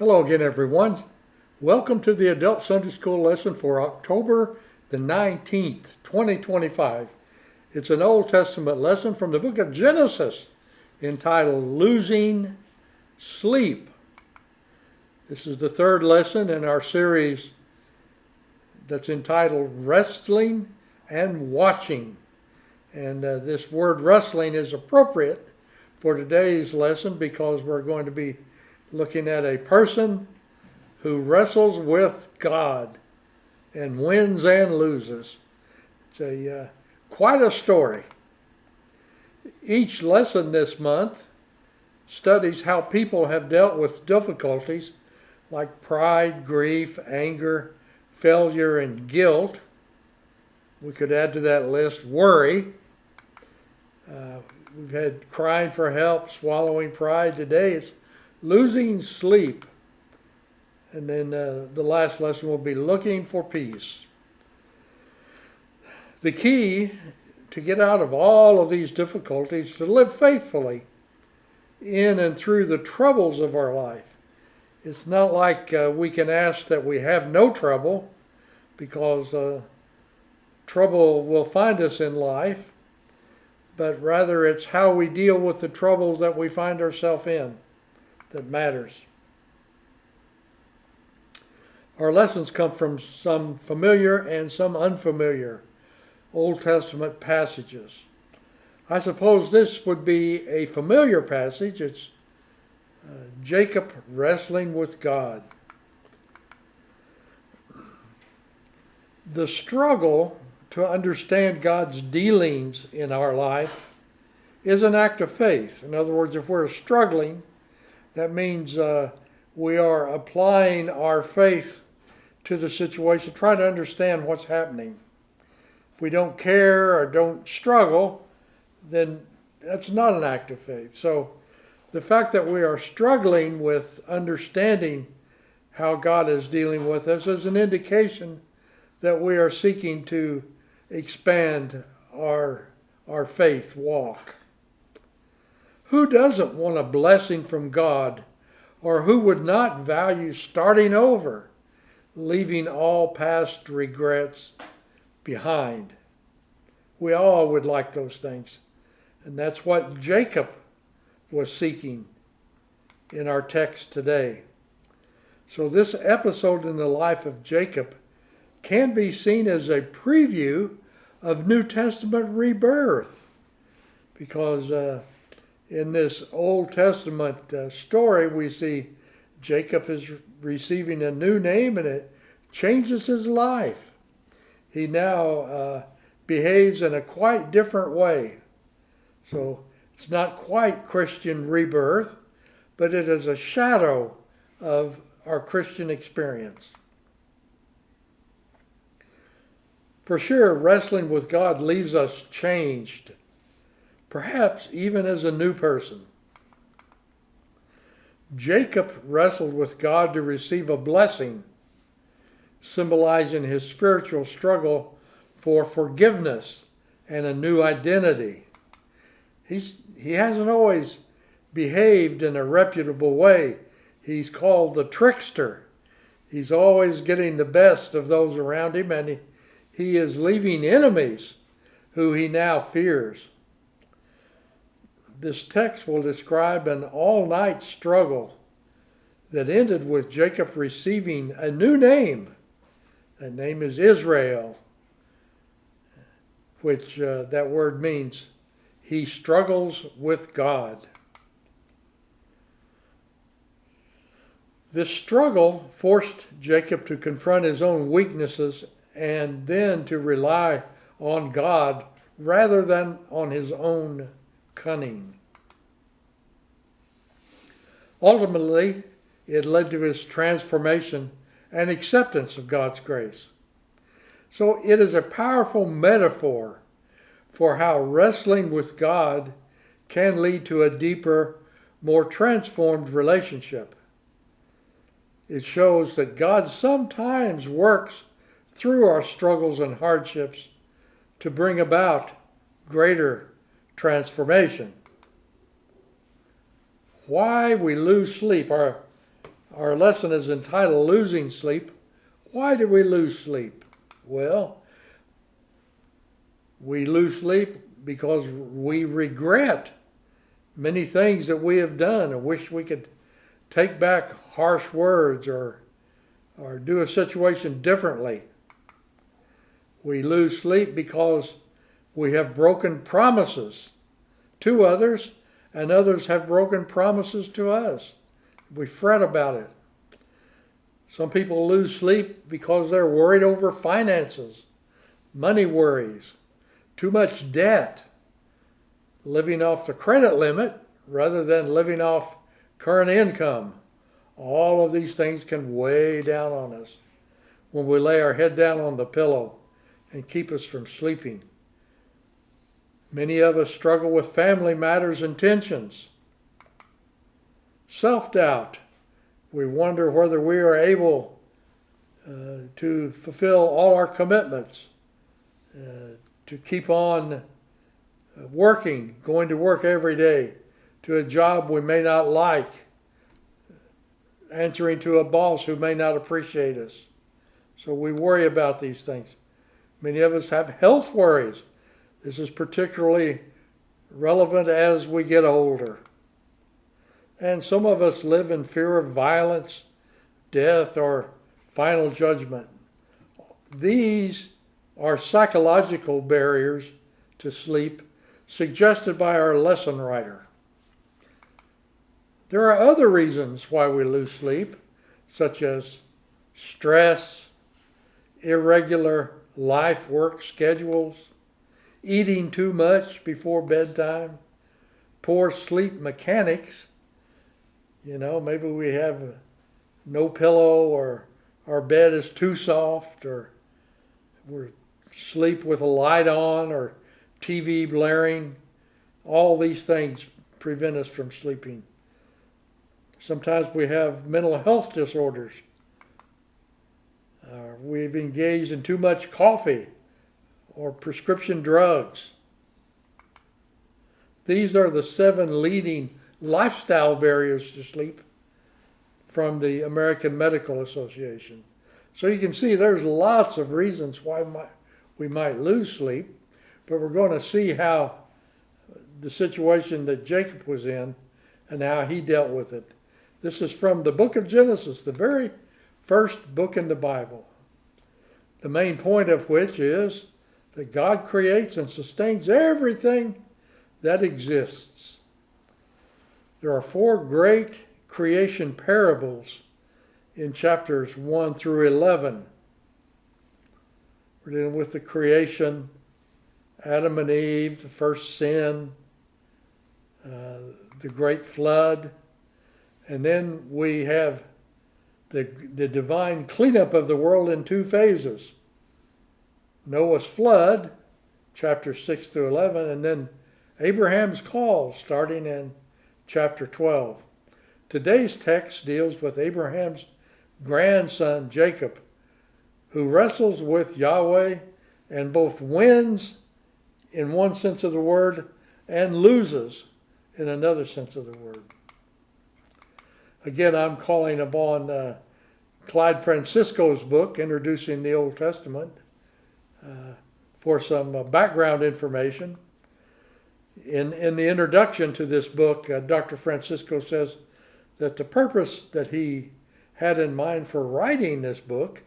Hello again, everyone. Welcome to the Adult Sunday School lesson for October the 19th, 2025. It's an Old Testament lesson from the book of Genesis entitled Losing Sleep. This is the third lesson in our series that's entitled Wrestling and Watching. And this word wrestling is appropriate for today's lesson because we're going to be looking at a person who wrestles with God and wins and loses. It's quite a story. Each lesson this month studies how people have dealt with difficulties like pride, grief, anger, failure, and guilt. We could add to that list worry. We've had crying for help, swallowing pride. Today it's losing sleep. And then the last lesson will be looking for peace. The key to get out of all of these difficulties is to live faithfully in and through the troubles of our life. It's not like we can ask that we have no trouble, because trouble will find us in life, but rather it's how we deal with the troubles that we find ourselves in that matters. Our lessons come from some familiar and some unfamiliar Old Testament passages. I suppose this would be a familiar passage. It's Jacob wrestling with God. The struggle to understand God's dealings in our life is an act of faith. In other words, if we're struggling, that means we are applying our faith to the situation, trying to understand what's happening. If we don't care or don't struggle, then that's not an act of faith. So the fact that we are struggling with understanding how God is dealing with us is an indication that we are seeking to expand our faith walk. Who doesn't want a blessing from God, or who would not value starting over, leaving all past regrets behind? We all would like those things. And that's what Jacob was seeking in our text today. So this episode in the life of Jacob can be seen as a preview of New Testament rebirth, because in this Old Testament story, we see Jacob is receiving a new name, and it changes his life. He now behaves in a quite different way. So it's not quite Christian rebirth, but it is a shadow of our Christian experience. For sure, wrestling with God leaves us changed, perhaps even as a new person. Jacob wrestled with God to receive a blessing, symbolizing his spiritual struggle for forgiveness and a new identity. He hasn't always behaved in a reputable way. He's called the trickster. He's always getting the best of those around him, and he is leaving enemies who he now fears. This text will describe an all-night struggle that ended with Jacob receiving a new name. That name is Israel, which that word means he struggles with God. This struggle forced Jacob to confront his own weaknesses and then to rely on God rather than on his own cunning. Ultimately, it led to his transformation and acceptance of God's grace. So it is a powerful metaphor for how wrestling with God can lead to a deeper, more transformed relationship. It shows that God sometimes works through our struggles and hardships to bring about greater transformation. Why we lose sleep. Our Our lesson is entitled Losing Sleep. Why do we lose sleep? Well, we lose sleep because we regret many things that we have done and wish we could take back harsh words or do a situation differently. We lose sleep because we have broken promises to others, and others have broken promises to us. We fret about it. Some people lose sleep because they're worried over finances, money worries, too much debt, living off the credit limit rather than living off current income. All of these things can weigh down on us when we lay our head down on the pillow and keep us from sleeping. Many of us struggle with family matters and tensions. Self-doubt. We wonder whether we are able to fulfill all our commitments, to keep on working, going to work every day, to a job we may not like, answering to a boss who may not appreciate us. So we worry about these things. Many of us have health worries. This is particularly relevant as we get older. And some of us live in fear of violence, death, or final judgment. These are psychological barriers to sleep suggested by our lesson writer. There are other reasons why we lose sleep, such as stress, irregular life-work schedules, eating too much before bedtime, poor sleep mechanics. Maybe we have no pillow, or our bed is too soft, or we sleep with a light on, or TV blaring. All these things prevent us from sleeping. Sometimes we have mental health disorders. We've engaged in too much coffee or prescription drugs. These are the 7 leading lifestyle barriers to sleep from the American Medical Association. So you can see there's lots of reasons why we might lose sleep, but we're going to see how the situation that Jacob was in and how he dealt with it. This is from the book of Genesis, the very first book in the Bible. The main point of which is that God creates and sustains everything that exists. There are 4 great creation parables in chapters 1 through 11. We're dealing with the creation, Adam and Eve, the first sin, the great flood, and then we have the divine cleanup of the world in 2 phases. Noah's flood, chapters 6 through 11, and then Abraham's call, starting in chapter 12. Today's text deals with Abraham's grandson, Jacob, who wrestles with Yahweh and both wins in one sense of the word and loses in another sense of the word. Again, I'm calling upon Clyde Francisco's book, Introducing the Old Testament, for some background information. In the introduction to this book, Dr. Francisco says that the purpose that he had in mind for writing this book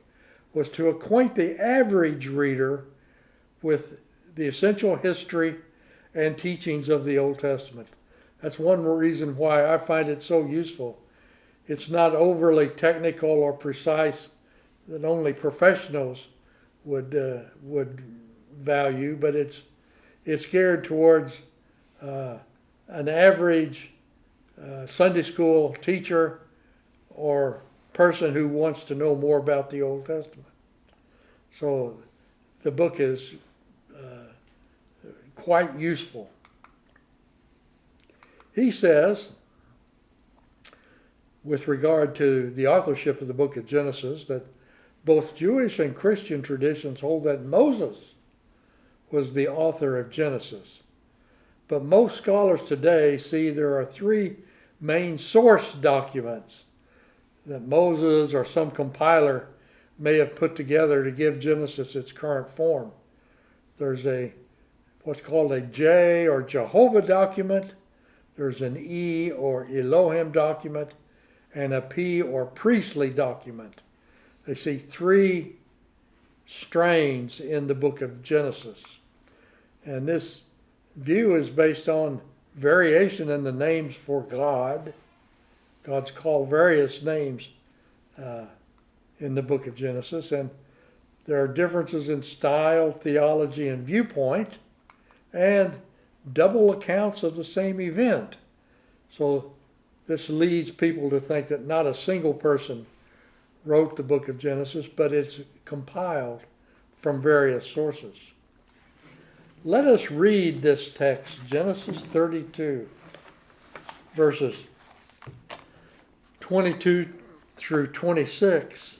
was to acquaint the average reader with the essential history and teachings of the Old Testament. That's one reason why I find it so useful. It's not overly technical or precise that only professionals would value, but it's geared towards an average Sunday school teacher or person who wants to know more about the Old Testament. So the book is quite useful. He says, with regard to the authorship of the book of Genesis, that both Jewish and Christian traditions hold that Moses was the author of Genesis. But most scholars today see there are 3 main source documents that Moses or some compiler may have put together to give Genesis its current form. There's what's called a J or Jehovah document, there's an E or Elohim document, and a P or priestly document. They see three strains in the book of Genesis. And this view is based on variation in the names for God. God's called various names in the book of Genesis, and there are differences in style, theology, and viewpoint, and double accounts of the same event. So this leads people to think that not a single person wrote the book of Genesis, but it's compiled from various sources. Let us read this text, Genesis 32, verses 22 through 26,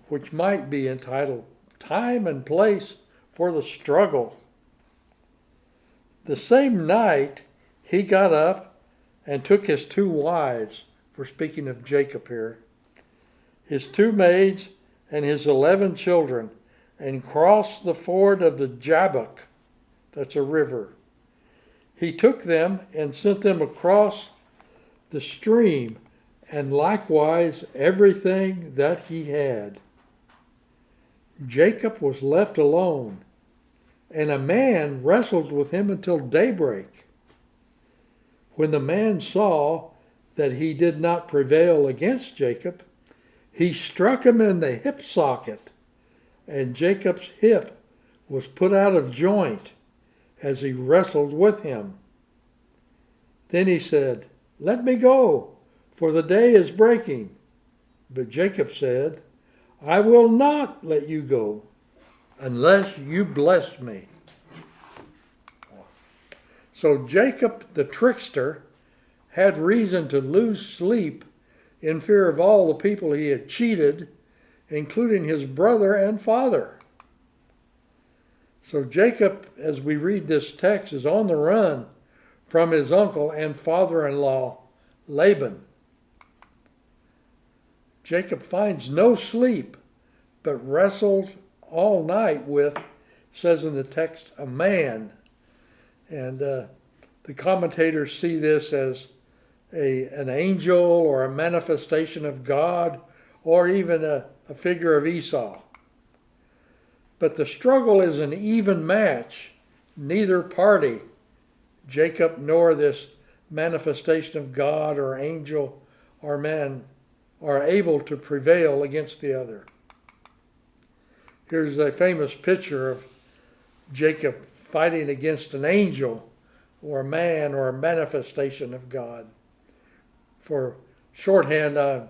which might be entitled Time and Place for the Struggle. The same night he got up and took his 2 wives, we're speaking of Jacob here, his 2 maids and his 11 children, and crossed the ford of the Jabbok, that's a river. He took them and sent them across the stream, and likewise everything that he had. Jacob was left alone, and a man wrestled with him until daybreak. When the man saw that he did not prevail against Jacob, he struck him in the hip socket, and Jacob's hip was put out of joint as he wrestled with him. Then he said, "Let me go, for the day is breaking." But Jacob said, "I will not let you go unless you bless me." So Jacob the trickster had reason to lose sleep in fear of all the people he had cheated, including his brother and father. So Jacob, as we read this text, is on the run from his uncle and father-in-law, Laban. Jacob finds no sleep, but wrestled all night with, says in the text, a man. And the commentators see this as an angel or a manifestation of God, or even a figure of Esau. But the struggle is an even match. Neither party, Jacob nor this manifestation of God or angel or man, are able to prevail against the other. Here's a famous picture of Jacob fighting against an angel or a man or a manifestation of God. For shorthand,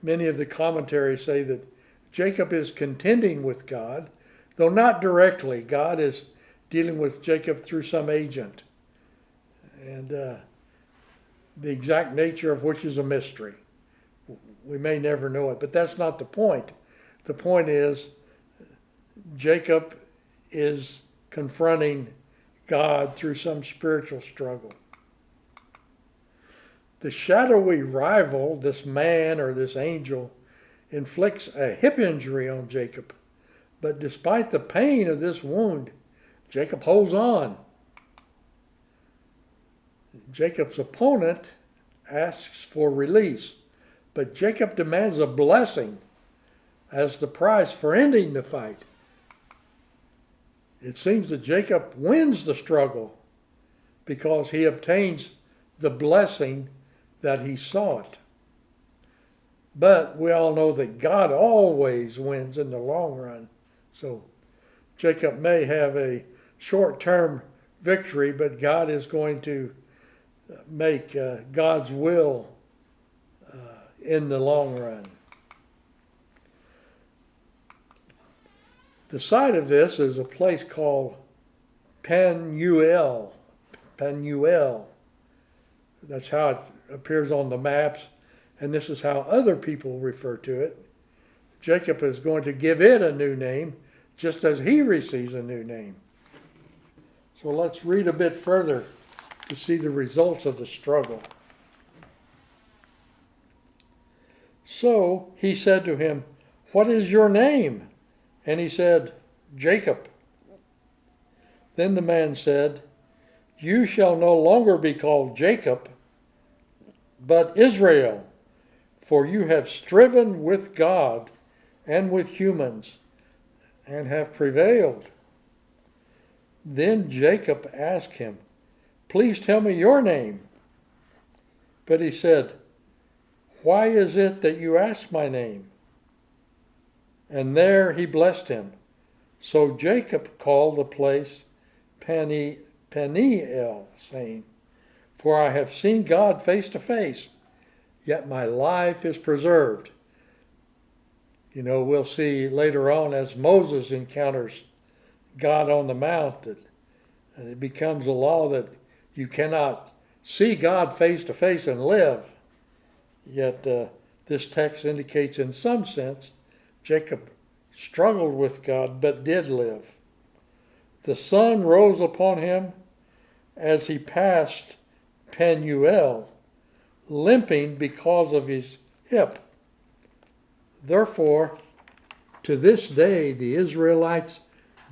many of the commentaries say that Jacob is contending with God, though not directly. God is dealing with Jacob through some agent, and the exact nature of which is a mystery. We may never know it, but that's not the point. The point is Jacob is confronting God through some spiritual struggle. The shadowy rival, this man or this angel, inflicts a hip injury on Jacob. But despite the pain of this wound, Jacob holds on. Jacob's opponent asks for release, but Jacob demands a blessing as the price for ending the fight. It seems that Jacob wins the struggle because he obtains the blessing that he sought. But we all know that God always wins in the long run. So Jacob may have a short-term victory, but God is going to make God's will in the long run. The site of this is a place called Penuel. Penuel. That's how it appears on the maps, and this is how other people refer to it. Jacob is going to give it a new name, just as he receives a new name. So let's read a bit further to see the results of the struggle. So he said to him, "What is your name?" And he said, "Jacob." Then the man said, "You shall no longer be called Jacob, but Israel, for you have striven with God and with humans, and have prevailed." Then Jacob asked him, "Please tell me your name." But he said, "Why is it that you ask my name?" And there he blessed him. So Jacob called the place Peniel, saying, "For I have seen God face to face, yet my life is preserved." You know, we'll see later on as Moses encounters God on the mount that it becomes a law that you cannot see God face to face and live. Yet this text indicates in some sense Jacob struggled with God but did live. The sun rose upon him as he passed Penuel, limping because of his hip. Therefore, to this day, the Israelites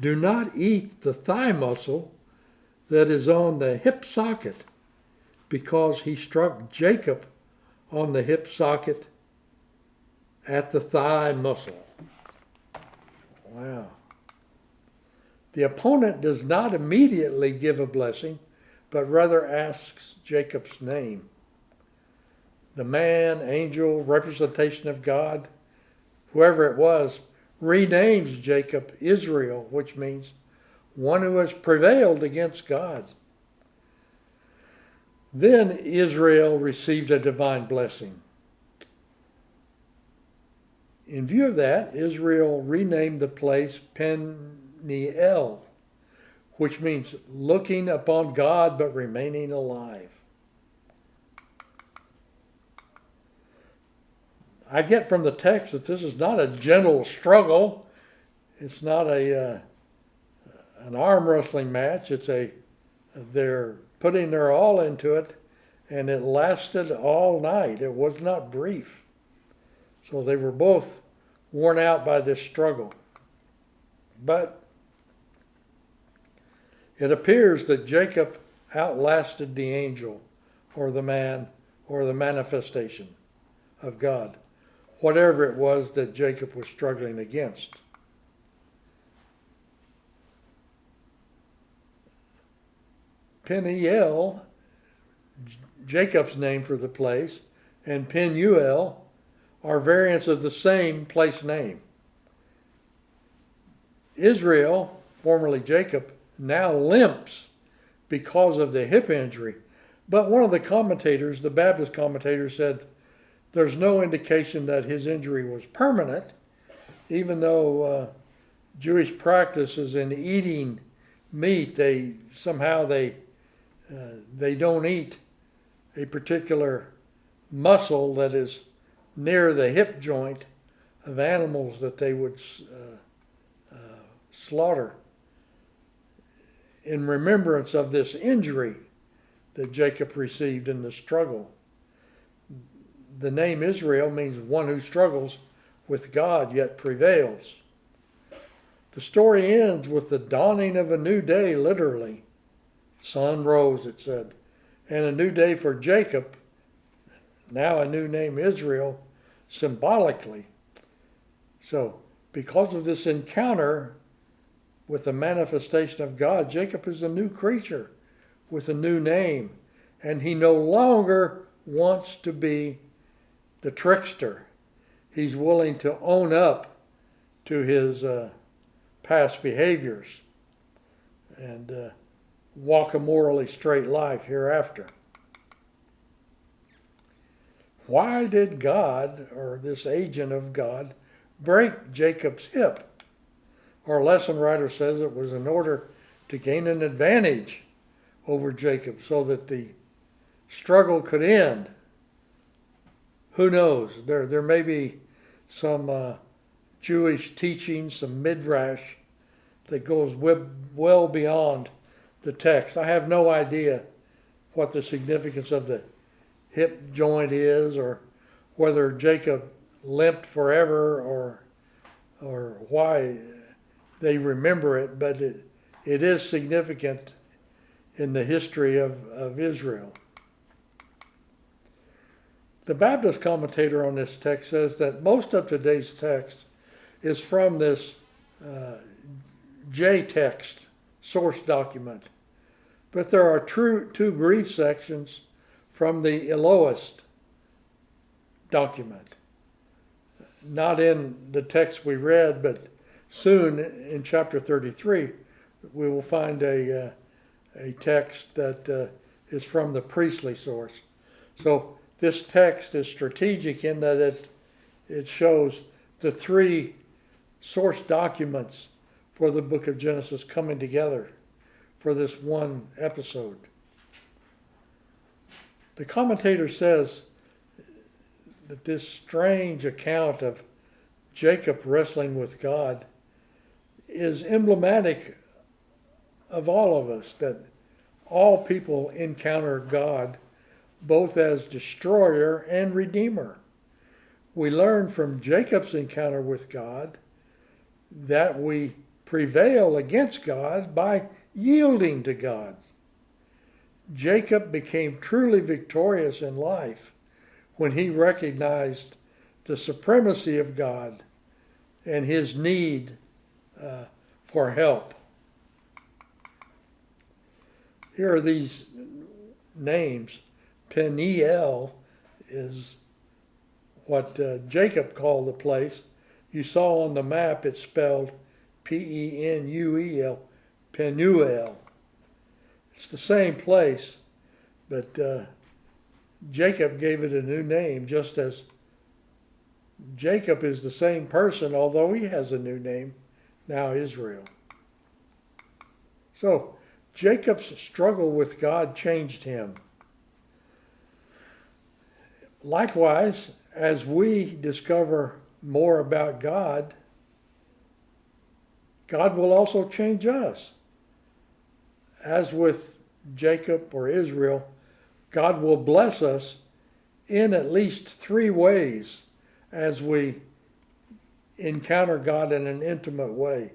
do not eat the thigh muscle that is on the hip socket, because he struck Jacob on the hip socket at the thigh muscle. Wow. The opponent does not immediately give a blessing, but rather asks Jacob's name. The man, angel, representation of God, whoever it was, renames Jacob Israel, which means one who has prevailed against God. Then Israel received a divine blessing. In view of that, Israel renamed the place Peniel, which means looking upon God but remaining alive. I get from the text that this is not a gentle struggle. It's not an arm wrestling match. They're putting their all into it, and it lasted all night. It was not brief. So they were both worn out by this struggle. But it appears that Jacob outlasted the angel or the man or the manifestation of God, whatever it was that Jacob was struggling against. Peniel, Jacob's name for the place, and Penuel are variants of the same place name. Israel, formerly Jacob, now limps because of the hip injury. But one of the commentators, the Baptist commentator, said there's no indication that his injury was permanent, even though Jewish practices in eating meat, they don't eat a particular muscle that is near the hip joint of animals that they would slaughter in remembrance of this injury that Jacob received in the struggle. The name Israel means one who struggles with God yet prevails. The story ends with the dawning of a new day, literally. Sun rose, it said, and a new day for Jacob, now a new name Israel, symbolically. So, because of this encounter with the manifestation of God, Jacob is a new creature with a new name, and he no longer wants to be the trickster. He's willing to own up to his past behaviors and walk a morally straight life hereafter. Why did God, or this agent of God, break Jacob's hip? Our lesson writer says it was in order to gain an advantage over Jacob so that the struggle could end. Who knows? There may be some Jewish teaching, some midrash that goes well beyond the text. I have no idea what the significance of the hip joint is, or whether Jacob limped forever or why they remember it, but it is significant in the history of Israel. The Baptist commentator on this text says that most of today's text is from this J-text source document, but there are two brief sections from the Elohist document. Not in the text we read, but soon in chapter 33, we will find a text that is from the priestly source. So this text is strategic in that it shows the three source documents for the book of Genesis coming together for this one episode. The commentator says that this strange account of Jacob wrestling with God is emblematic of all of us, that all people encounter God both as destroyer and redeemer. We learn from Jacob's encounter with God that we prevail against God by yielding to God. Jacob became truly victorious in life when he recognized the supremacy of God and his need for help. Here are these names. Peniel is what Jacob called the place. You saw on the map it's spelled Penuel, Penuel. It's the same place, but Jacob gave it a new name, just as Jacob is the same person, although he has a new name, now Israel. So Jacob's struggle with God changed him. Likewise, as we discover more about God, God will also change us. As with Jacob or Israel, God will bless us in at least three ways as we encounter God in an intimate way.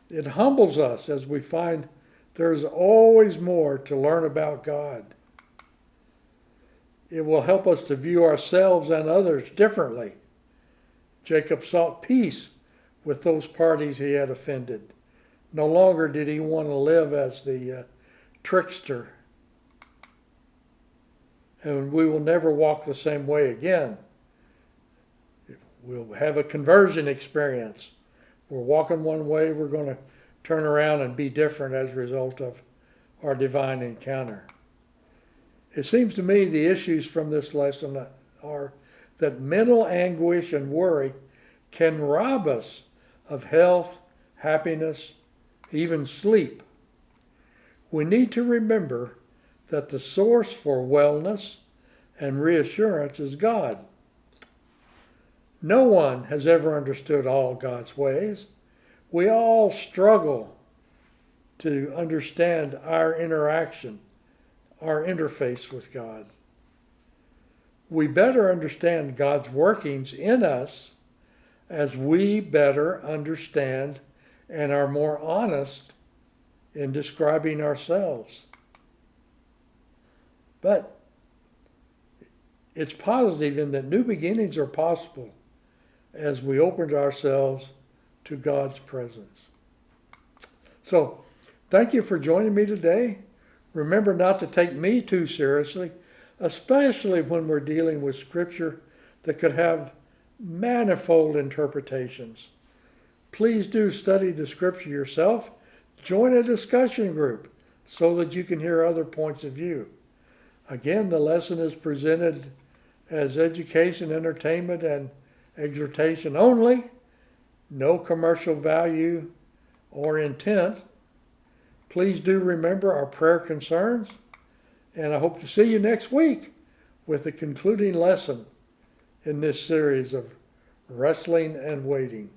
It humbles us as we find there's always more to learn about God. It will help us to view ourselves and others differently. Jacob sought peace with those parties he had offended. No longer did he want to live as the trickster. And we will never walk the same way again. We'll have a conversion experience. We're walking one way, we're going to turn around and be different as a result of our divine encounter. It seems to me the issues from this lesson are that mental anguish and worry can rob us of health, happiness, even sleep. We need to remember that the source for wellness and reassurance is God. No one has ever understood all God's ways. We all struggle to understand our interaction, our interface with God. We better understand God's workings in us as we better understand and are more honest in describing ourselves. But it's positive in that new beginnings are possible as we open ourselves to God's presence. So, thank you for joining me today. Remember not to take me too seriously, especially when we're dealing with Scripture that could have manifold interpretations. Please do study the Scripture yourself. Join a discussion group so that you can hear other points of view. Again, the lesson is presented as education, entertainment, and exhortation only. No commercial value or intent. Please do remember our prayer concerns, and I hope to see you next week with the concluding lesson in this series of Wrestling and Waiting.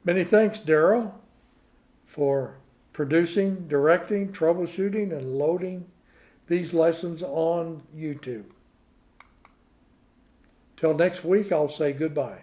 Many thanks, Daryl, for producing, directing, troubleshooting, and loading these lessons on YouTube. Till next week, I'll say goodbye.